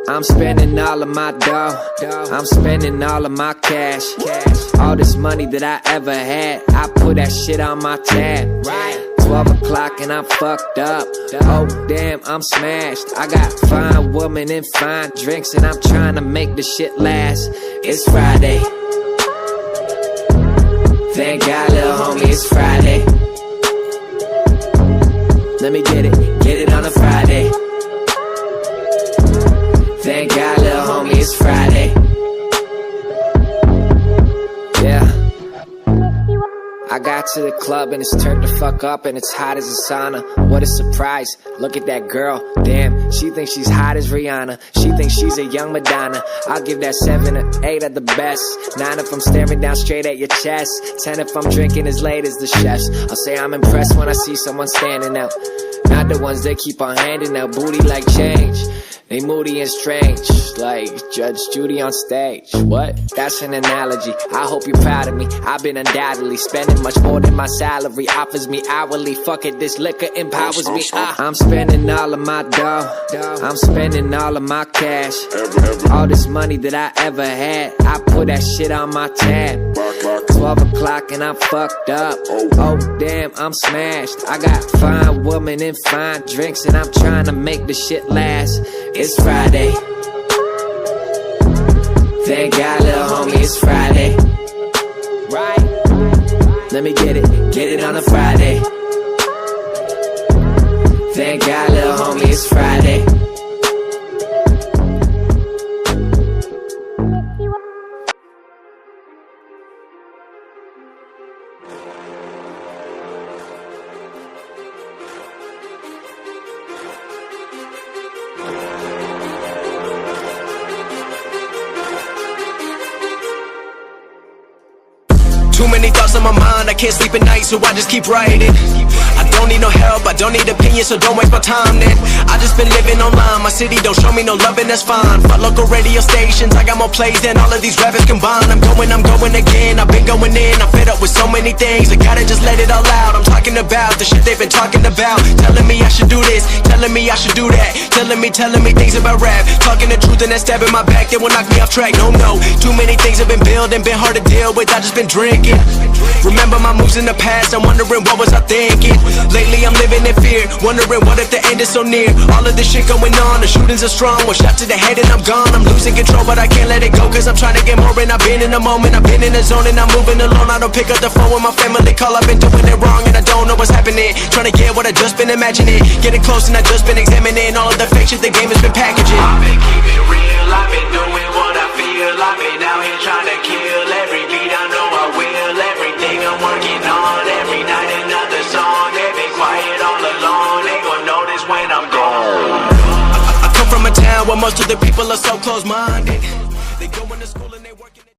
I'm spending all of my dough, I'm spending all of my cash. All this money that I ever had, I put that shit on my tab. 12 o'clock and I'm fucked up. Oh damn, I'm smashed. I got fine women and fine drinks, and I'm trying to make this shit last. It's Friday. Thank God, little homie, it's Friday. Let me get it on a Friday. Thank God, little homie, it's Friday. Yeah. I got to the club and it's turned the fuck up and it's hot as a sauna. What a surprise, look at that girl. Damn, she thinks she's hot as Rihanna. She thinks she's a young Madonna. I'll give that 7 or 8 at the best. 9 if I'm staring down straight at your chest. 10 if I'm drinking as late as the chefs. I'll say I'm impressed when I see someone standing out, not the ones that keep on handing out booty like change. They moody and strange, like Judge Judy on stage. What? That's an analogy. I hope you're proud of me. I've been undoubtedly spending much more than my salary offers me hourly. Fuck it, this liquor empowers me. I'm spending all of my dough, I'm spending all of my cash. All this money that I ever had, I put that shit on my tab. 12 o'clock and I'm fucked up. Oh damn, I'm smashed. I got fine women and fine drinks, and I'm trying to make this shit last. It's Friday. Thank God, little homie, it's Friday. Right? Let me get it on a Friday. Thank God, little homie, it's Friday. Too many thoughts on my mind, I can't sleep at night, so I just keep writing. I don't need no help, I don't need opinions, so don't waste my time then. I just been living online, my city don't show me no love, and that's fine. Fuck local radio stations, I got more plays than all of these rappers combined. I'm going again, I've been going in, I'm fed up with so many things, I gotta just let it all out. I'm talking about the shit they've been talking about, telling me I should do this, telling me I should do that, telling me things about rap, talking the truth and that stab in my back that will knock me off track. No, too many things have been building, been hard to deal with, I just been drinking. Remember my moves in the past, I'm wondering what was I thinking. Lately I'm living in fear, wondering what if the end is so near. All of this shit going on, the shootings are strong. One shot to the head and I'm gone. I'm losing control but I can't let it go, cause I'm trying to get more. And I've been in the moment, I've been in the zone, and I'm moving alone. I don't pick up the phone when my family call, I've been doing it wrong and I don't know what's happening. Trying to get what I just been imagining, getting close and I just been examining all of the fake shit the game has been packaging. I've been keeping it real, I've been doing what I feel. I've been out here trying to kill every beat, I know I will. Everything I'm working on, every night another song. They've been quiet all along, they gon' notice when I'm gone. I come from a town where most of the people are so close-minded. They go into school and they work